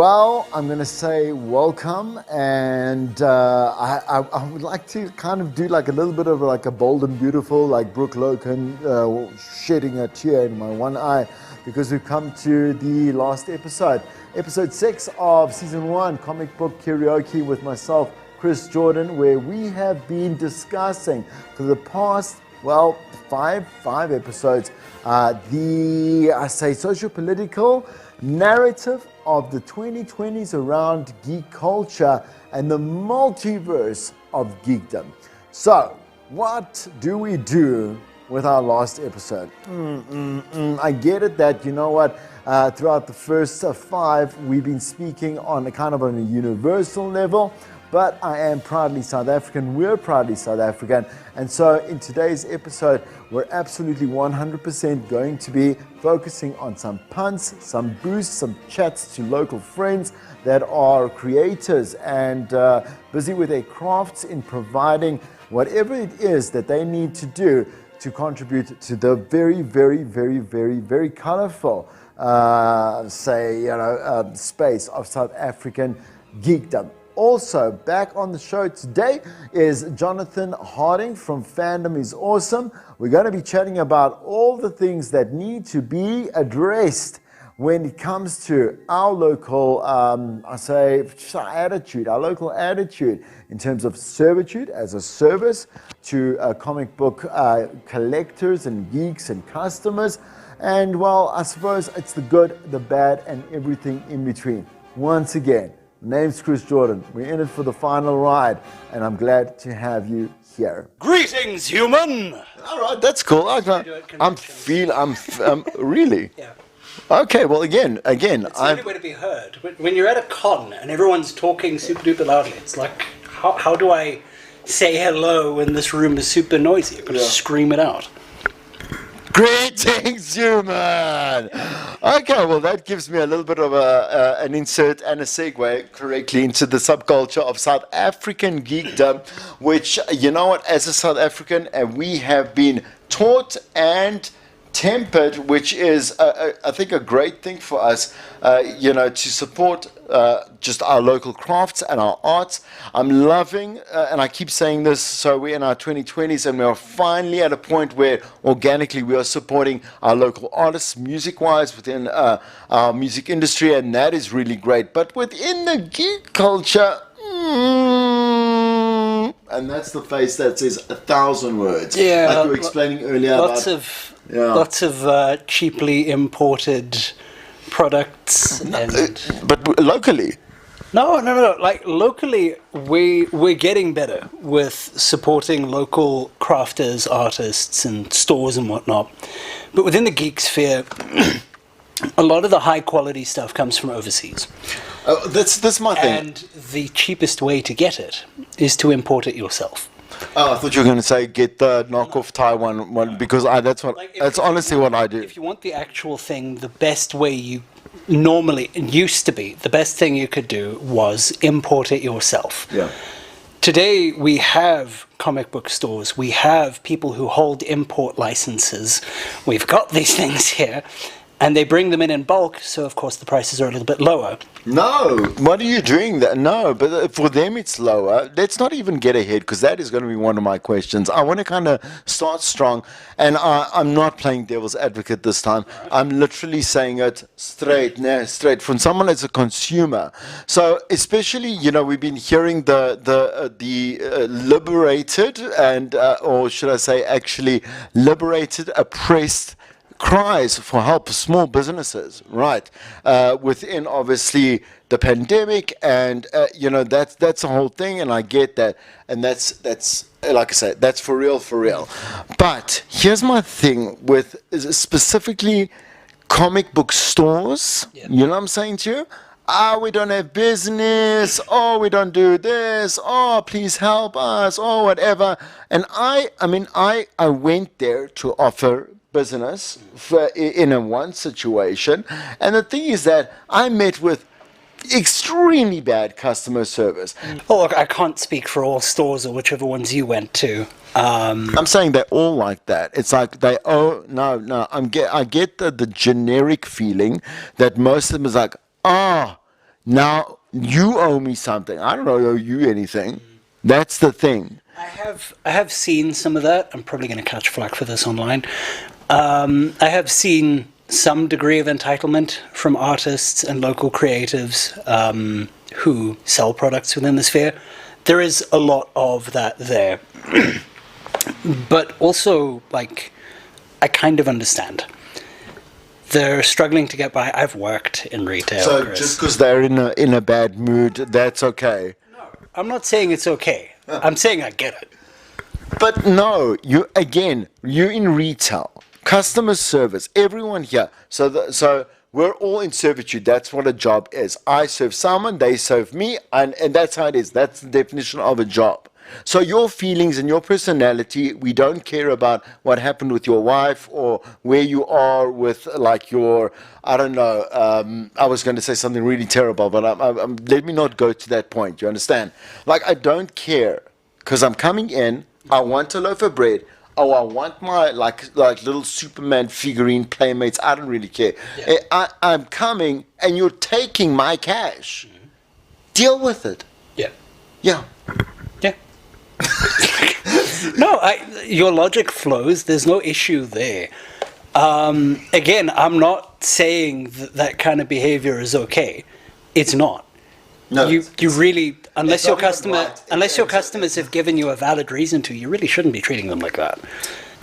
Well, I'm going to say welcome, and I would like to kind of do like a little bit of like a bold and beautiful, like Brooke Loken shedding a tear in my one eye, because we've come to the last episode 6 of season 1, Comic Book Karaoke, with myself, Chris Jordan, where we have been discussing for the past, well, five episodes, socio-political narrative of the 2020s around geek culture and the multiverse of geekdom. So, what do we do with our last episode? I get it that, you know what, throughout the first 5, we've been speaking on a kind of on a universal level, but I am proudly South African, we're proudly South African, and so in today's episode, we're absolutely 100% going to be focusing on some puns, some boosts, some chats to local friends that are creators and busy with their crafts in providing whatever it is that they need to do to contribute to the very, very, very, very, very colorful, space of South African geekdom. Also, back on the show today is Jonathan Harding from Fandom is Awesome. We're going to be chatting about all the things that need to be addressed when it comes to our local, our local attitude in terms of servitude as a service to comic book collectors and geeks and customers. And well, I suppose it's the good, the bad, and everything in between. Once again, name's Chris Jordan. We're in it for the final ride, and I'm glad to have you here. Greetings, human! All right, that's cool. I'm really? Yeah. Okay, well, again, It's the only way to be heard. When you're at a con and everyone's talking super duper loudly, it's like, how do I say hello when this room is super noisy? I've got to scream it out. Greetings, human! Okay, well, that gives me a little bit of an insert and a segue correctly into the subculture of South African geekdom, which, you know what, as a South African, we have been taught and tempered, which is, I think, a great thing for us, to support just our local crafts and our arts. I'm loving, and I keep saying this, so we're in our 2020s and we're finally at a point where organically we are supporting our local artists music-wise within our music industry, and that is really great. But within the geek culture, and that's the face that says 1,000 words. Yeah, like you were explaining earlier. Lots of cheaply imported products. But locally? No. Like, locally, we're getting better with supporting local crafters, artists, and stores and whatnot. But within the geek sphere, a lot of the high-quality stuff comes from overseas. That's my thing. And the cheapest way to get it is to import it yourself. Oh, I thought you were going to say get the knockoff Taiwan one, because that's honestly what I do. If you want the actual thing, the best way used to be, the best thing you could do was import it yourself. Yeah. Today we have comic book stores, we have people who hold import licenses, we've got these things here, and they bring them in bulk, so of course the prices are a little bit lower. No, what are you doing that? No, but for them it's lower. Let's not even get ahead, because that is going to be one of my questions. I want to kind of start strong, and I'm not playing devil's advocate this time. I'm literally saying it straight from someone as a consumer. So especially, we've been hearing the liberated and, or should I say actually liberated, oppressed cries for help for small businesses, right? Within obviously the pandemic, and that's the whole thing, and I get that, and that's like I said, that's for real. But here's my thing with specifically comic book stores. Yeah. You know what I'm saying to you? We don't have business, we don't do this, please help us, whatever. And I went there to offer business in one situation, and the thing is that I met with extremely bad customer service. Well, look, I can't speak for all stores or whichever ones you went to. I'm saying they're all like that. It's like I get the generic feeling that most of them is like, Now you owe me something. I don't owe you anything. That's the thing. I have seen some of that. I'm probably going to catch flack for this online. I have seen some degree of entitlement from artists and local creatives who sell products within the sphere. There is a lot of that there. But also, like, I kind of understand. They're struggling to get by. I've worked in retail. So Chris. just because they're in a bad mood, that's okay. No, I'm not saying it's okay. I'm saying I get it. But no, you're in retail, customer service, everyone here. So we're all in servitude. That's what a job is. I serve someone, they serve me, and that's how it is. That's the definition of a job. So your feelings and your personality, we don't care about what happened with your wife or where you are with, like, your, I don't know, I was going to say something really terrible, but let me not go to that point, you understand? Like, I don't care, because I'm coming in, I want a loaf of bread, oh, I want my, like little Superman figurine playmates, I don't really care. Yeah. I'm coming, and you're taking my cash. Mm-hmm. Deal with it. Yeah. Yeah. Yeah. No, your logic flows. There's no issue there. Again, I'm not saying that kind of behavior is okay. It's not. No, you really, unless your customers have given you a valid reason to, you really shouldn't be treating them like that.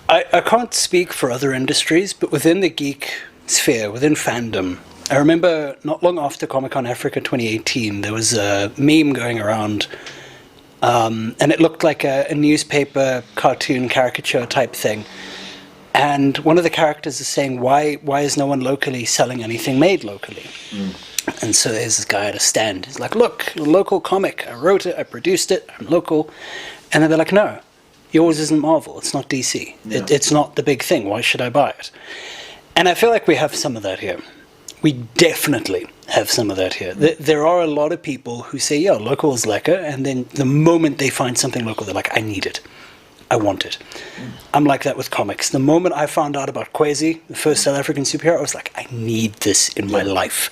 I can't speak for other industries, but within the geek sphere, within fandom, I remember not long after Comic-Con Africa 2018, there was a meme going around. And it looked like a newspaper cartoon caricature type thing. And one of the characters is saying, why is no one locally selling anything made locally? Mm. And so there's this guy at a stand. He's like, look, a local comic. I wrote it, I produced it, I'm local. And then they're like, no, yours isn't Marvel. It's not DC. Yeah. It's not the big thing. Why should I buy it? And I feel like we have some of that here. We definitely have some of that here. There are a lot of people who say, yeah, local is lekker, and then the moment they find something local, they're like, I need it. I want it. I'm like that with comics. The moment I found out about Kwezi, the first South African superhero, I was like, I need this in my life.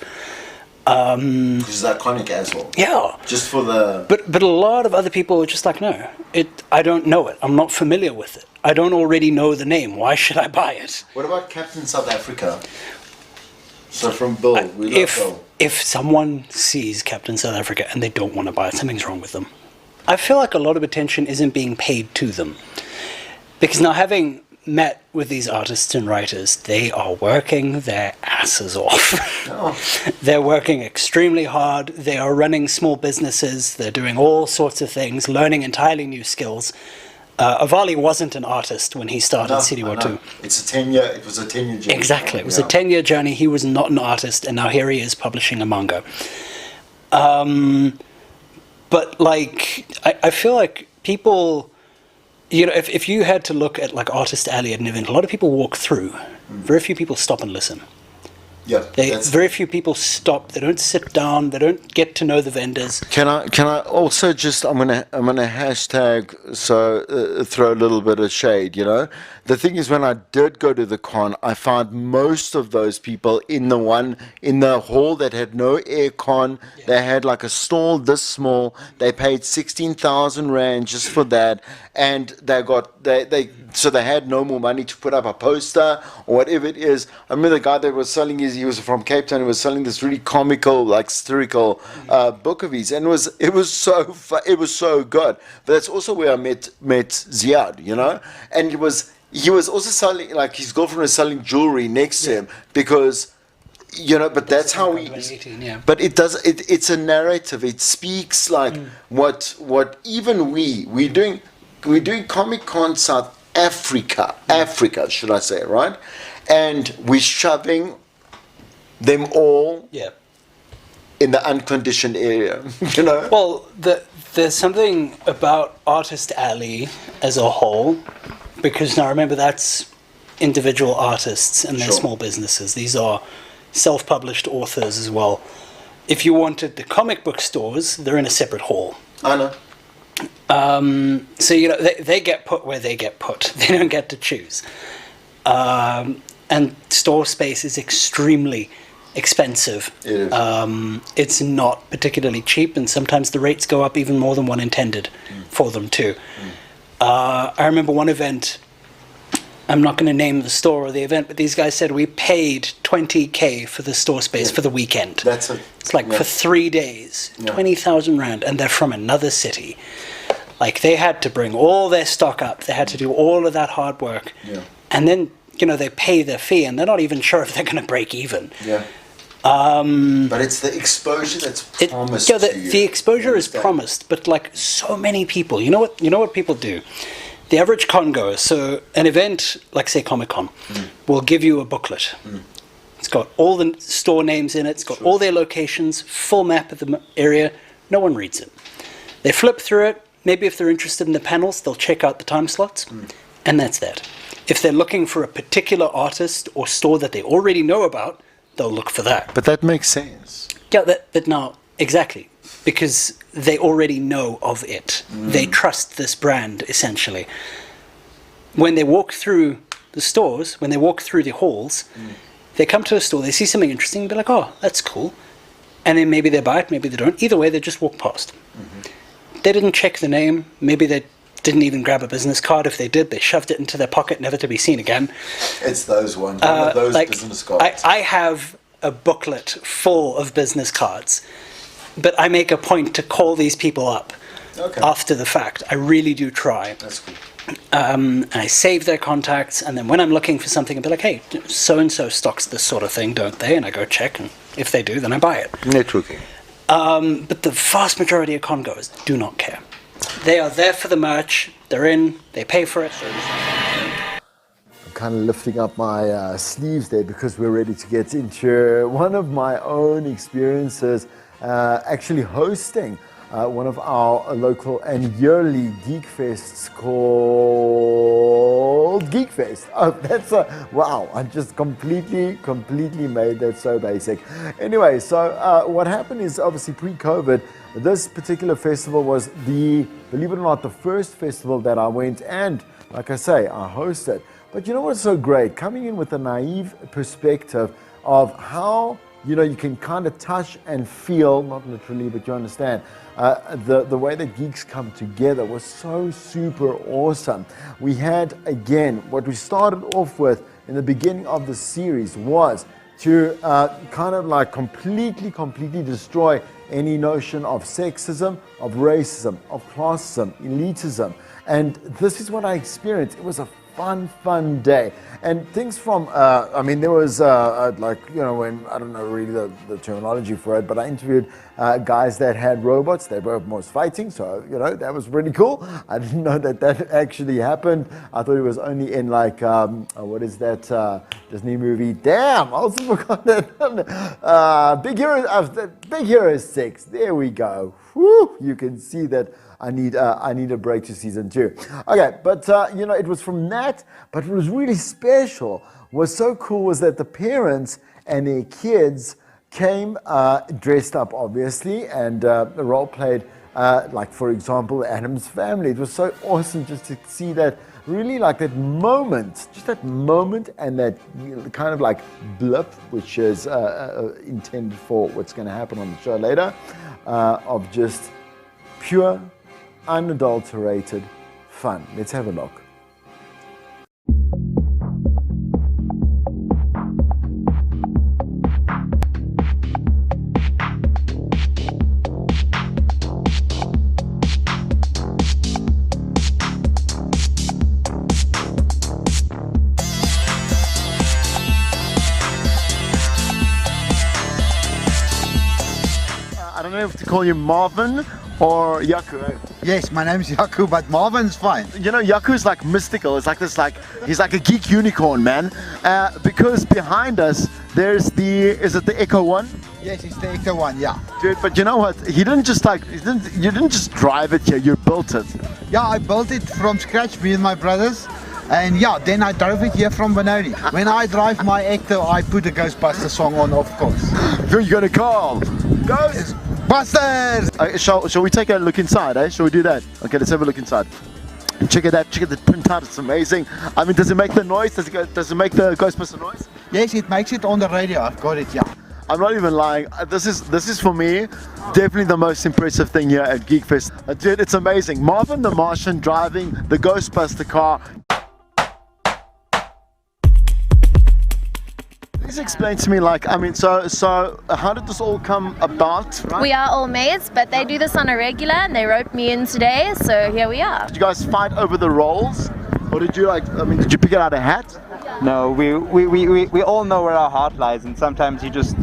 Which is iconic as well. Yeah. Just for the... But a lot of other people are just like, no, I don't know it. I'm not familiar with it. I don't already know the name. Why should I buy it? What about Captain South Africa? So from Bill, we love Bill. If someone sees Captain South Africa and they don't want to buy it, something's wrong with them. I feel like a lot of attention isn't being paid to them. Because now, having met with these artists and writers, they are working their asses off. Oh. They're working extremely hard. They are running small businesses. They're doing all sorts of things, learning entirely new skills. Avali wasn't an artist when he started City War 2. It was a 10-year journey. Exactly. It was a 10-year journey. He was not an artist, and now here he is publishing a manga. But, like, I feel like people, you know, if you had to look at, like, Artist Alley at an event, a lot of people walk through. Very few people stop and listen. Yeah, very few people stop. They don't sit down. They don't get to know the vendors. Can I also just I'm gonna hashtag throw a little bit of shade. You know, the thing is, when I did go to the con, I found most of those people in the hall that had no air con. Yeah. They had like a stall this small. They paid 16,000 rand just for that, and they had no more money to put up a poster or whatever it is. I remember the guy that was selling he was from Cape Town. He was selling this really comical, like satirical book of his, and it was so good. But that's also where I met Ziad, you know, and he was also selling, like, his girlfriend was selling jewelry next to him because, you know, but that's how we. Yeah. But it's a narrative. It speaks like what even we're doing Comic-Con South Africa, should I say, right? And we're shoving them all in the unconditioned area, you know? Well, there's something about Artist Alley as a whole, because now remember, that's individual artists and their small businesses. These are self-published authors as well. If you wanted the comic book stores, they're in a separate hall. I know. So, you know, they get put where they get put. They don't get to choose. And store space is extremely expensive. It is. It's not particularly cheap, and sometimes the rates go up even more than one intended for them too. I remember one event, I'm not going to name the store or the event, but these guys said we paid 20K for the store space for the weekend. It's like for 3 days, 20,000 rand, and they're from another city. Like, they had to bring all their stock up, they had to do all of that hard work, and then, you know, they pay their fee, and they're not even sure if they're going to break even. But it's the exposure that's promised to you. The exposure is promised, but like so many people, you know what people do? The average con goer, so an event like say Comic-Con will give you a booklet. It's got all the store names in it, it's got all their locations, full map of the area. No one reads it. They flip through it, maybe if they're interested in the panels, they'll check out the time slots, and that's that. If they're looking for a particular artist or store that they already know about, they'll look for that. But that makes sense. Yeah, but no, exactly. Because they already know of it. They trust this brand, essentially. When they walk through the stores, when they walk through the halls, they come to a store, they see something interesting, and be like, oh, that's cool. And then maybe they buy it, maybe they don't. Either way, they just walk past. They didn't check the name. Maybe they didn't even grab a business card. If they did, they shoved it into their pocket, never to be seen again. It's those ones, one of those like, business cards. I have a booklet full of business cards, but I make a point to call these people up after the fact. I really do try. That's cool. And I save their contacts, and then when I'm looking for something, I'll be like, hey, so-and-so stocks this sort of thing, don't they? And I go check, and if they do, then I buy it. Networking. But the vast majority of con-goers do not care. They are there for the merch, they're in, they pay for it. I'm kind of lifting up my sleeves there because we're ready to get into one of my own experiences, actually hosting one of our local and yearly GeekFests called GeekFest. Oh, that's wow, I just completely made that so basic. Anyway, so what happened is obviously pre-COVID, this particular festival was believe it or not, the first festival that I went and, like I say, I hosted. But you know what's so great? Coming in with a naive perspective of how, you know, you can kind of touch and feel, not literally, but you understand, the way that geeks come together was so super awesome. We had, again, what we started off with in the beginning of the series was to kind of like completely destroy any notion of sexism, of racism, of classism, elitism. And this is what I experienced. It was a fun day. And things from, I mean, there was like, you know, when, I don't know really the terminology for it, but I interviewed guys that had robots. They were most fighting, so, you know, that was pretty cool. I didn't know that actually happened. I thought it was only in like, what is that Disney movie? Damn, I also forgot that. Big Hero 6, there we go. Woo, you can see that I need a break to season 2. Okay, but you know, it was from that, but it was really special. What's so cool was that the parents and their kids came dressed up, obviously, and role played, like for example, Adam's family. It was so awesome just to see that, really like that moment, just that moment, and that kind of like blip, which is intended for what's going to happen on the show later, of just pure, unadulterated fun. Let's have a look. I don't know if to call you Marvin or Yaku. Yes, my name's Yaku, but Marvin's fine. You know, Yaku's like mystical. It's like this, like he's like a geek unicorn, man. Because behind us, there's is it the Echo One? Yes, it's the Echo One, yeah. Dude, but you know what? You didn't just drive it here. You built it. Yeah, I built it from scratch, me and my brothers. And yeah, then I drove it here from Benoni. When I drive my Ecto, I put a Ghostbuster song on, of course. Who are you gonna call? Ghostbusters! Shall we take a look inside, eh? Shall we do that? Okay, let's have a look inside. Check it out, check out the printout, it's amazing. I mean, does it make the noise? Does it make the Ghostbuster noise? Yes, it makes it on the radio, I've got it, yeah. I'm not even lying. This is for me definitely the most impressive thing here at GeekFest. Dude, it's amazing. Marvin the Martian driving the Ghostbuster car. Please explain to me, like, I mean, so how did this all come about? Right? We are all mates, but they do this on a regular, and they wrote me in today, so here we are. Did you guys fight over the roles, or did you did you pick it out of a hat? No, we all know where our heart lies, and sometimes you just,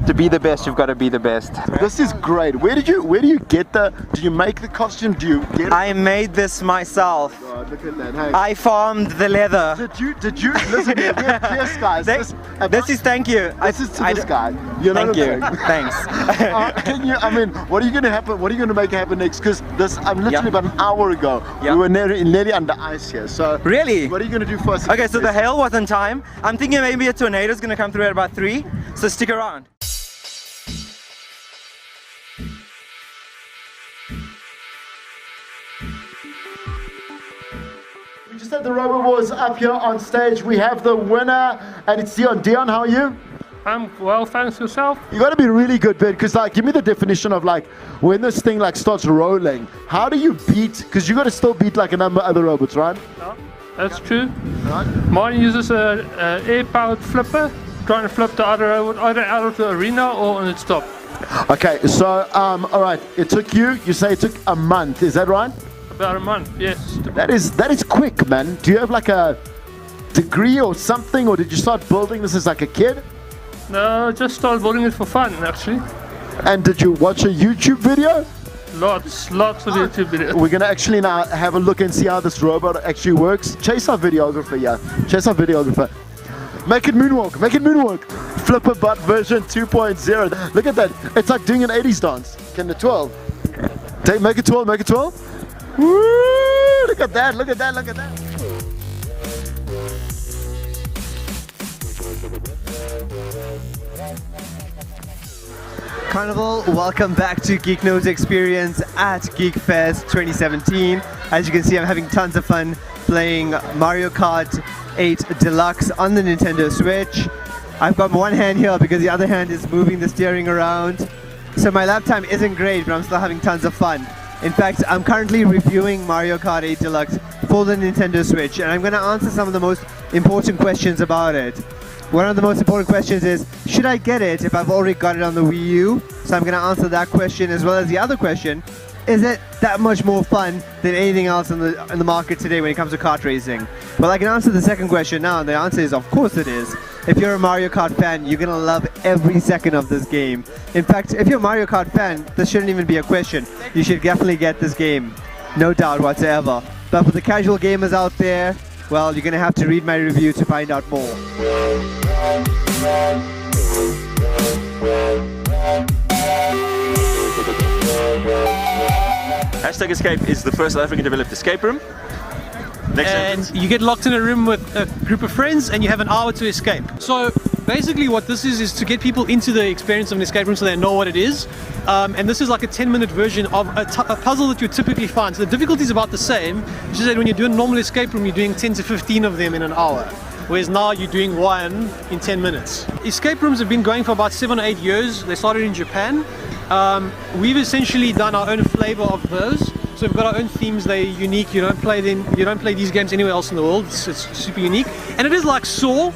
to be the best, you've got to be the best. This is great. Where do you get do you make the costume? Do you get it? I made this myself. God, look at that. Hey. I farmed the leather. Did you listen here? Cheers, guys. This is thank you. This is to this guy. You know Thank you. what I'm saying? Thanks. Can you? I mean, what are you going to happen? What are you going to make happen next? Because literally about an hour ago, we were nearly under ice here. So Really? what are you going to do first? Okay, so the hail was on time. I'm thinking maybe a tornado is going to come through at about 3, so stick around. We just had the Robot Wars up here on stage. We have the winner, and it's Dion. Dion, how are you? I'm well, thanks. Yourself? You got to be really good, Ben, because like, give me the definition of like when this thing like starts rolling. How do you beat? Because you got to still beat like a number of other robots, right? Yeah, that's true. Right. Mine uses a air-powered flipper, trying to flip the other robot either out of the arena or on its top. Okay, so all right. It took you. You say it took a month. Is that right? About a month, yes. That is quick, man. Do you have like a degree or something, or did you start building this as like a kid? No, I just started building it for fun, actually. And did you watch a YouTube video? Lots of YouTube videos. We're gonna actually now have a look and see how this robot actually works. Chase our videographer, yeah. Chase our videographer. Make it moonwalk, make it moonwalk. Flipper butt version 2.0. Look at that. It's like doing an 80s dance. Can the 12? Make it 12, make it 12. Woo! Look at that, look at that, look at that. Carnival, welcome back to Geek Nodes Experience at GeekFest 2017. As you can see, I'm having tons of fun playing Mario Kart 8 Deluxe on the Nintendo Switch. I've got one hand here because the other hand is moving the steering around. So my lap time isn't great, but I'm still having tons of fun. In fact, I'm currently reviewing Mario Kart 8 Deluxe for the Nintendo Switch, and I'm going to answer some of the most important questions about it. One of the most important questions is, should I get it if I've already got it on the Wii U? So I'm going to answer that question, as well as the other question, is it that much more fun than anything else in the market today when it comes to kart racing? Well, I can answer the second question now, and the answer is, of course it is. If you're a Mario Kart fan, you're going to love every second of this game. In fact, if you're a Mario Kart fan, this shouldn't even be a question. You should definitely get this game. No doubt whatsoever. But for the casual gamers out there, well, you're going to have to read my review to find out more. Hashtag Escape is the first South African developed escape room. Next and sentence. you get locked in a room with a group of friends and you have an hour to escape. So basically what this is to get people into the experience of an escape room so they know what it is. And this is like a 10-minute version of a puzzle that you typically find. So the difficulty is about the same. It's just that when you do a normal escape room, you're doing 10 to 15 of them in an hour. Whereas now you're doing one in 10 minutes. Escape rooms have been going for about 7 or 8 years. They started in Japan. We've essentially done our own flavor of those. So we've got our own themes. They're unique. You don't play these games anywhere else in the world. It's super unique. And it is like Saw,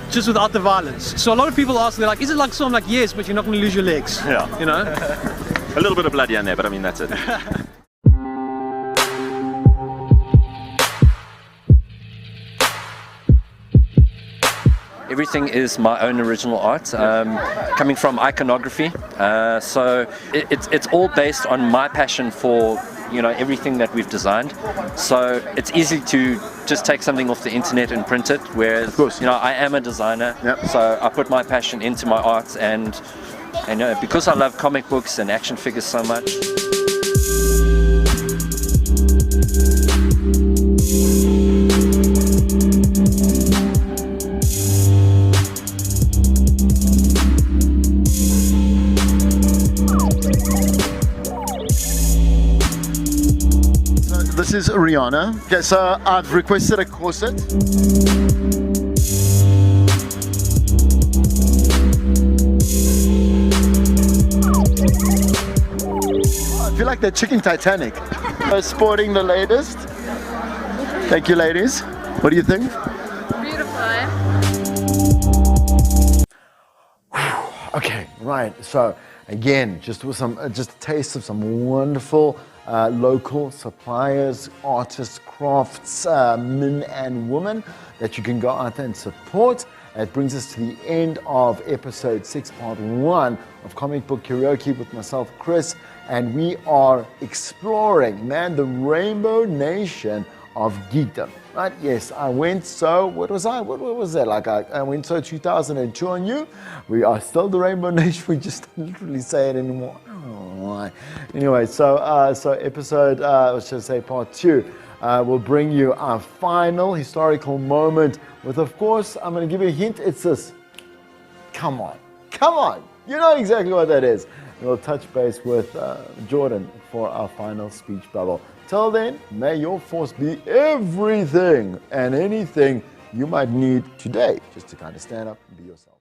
just without the violence. So a lot of people ask, they're like, is it like Saw? I'm like, yes, but you're not going to lose your legs. Yeah. You know? A little bit of blood in there, but I mean, that's it. Everything is my own original art, coming from iconography. So it's all based on my passion for, you know, everything that we've designed. So it's easy to just take something off the internet and print it. Whereas, of course, you know, I am a designer, yep. So I put my passion into my art, and because I love comic books and action figures so much. This is Rihanna. Okay, so I've requested a corset. that chicken Titanic. Sporting the latest. Thank you, ladies. What do you think? Beautiful, Okay, right. So again, just with some, just a taste of some wonderful local suppliers, artists, crafts, men and women that you can go out there and support. It brings us to the end of episode 6, part 1 of Comic Book Karaoke with myself, Chris, and we are exploring, man, the Rainbow Nation of geekdom. Right? Yes, I went so, what was that? Like I went so 2002 on you. We are still the Rainbow Nation. We just don't literally say it anymore. Oh, anyway, so episode, let's just say part 2, will bring you our final historical moment with, of course, I'm going to give you a hint. It's this. Come on. You know exactly what that is. And we'll touch base with Jordan for our final speech bubble. Till then, may your force be everything and anything you might need today just to kind of stand up and be yourself.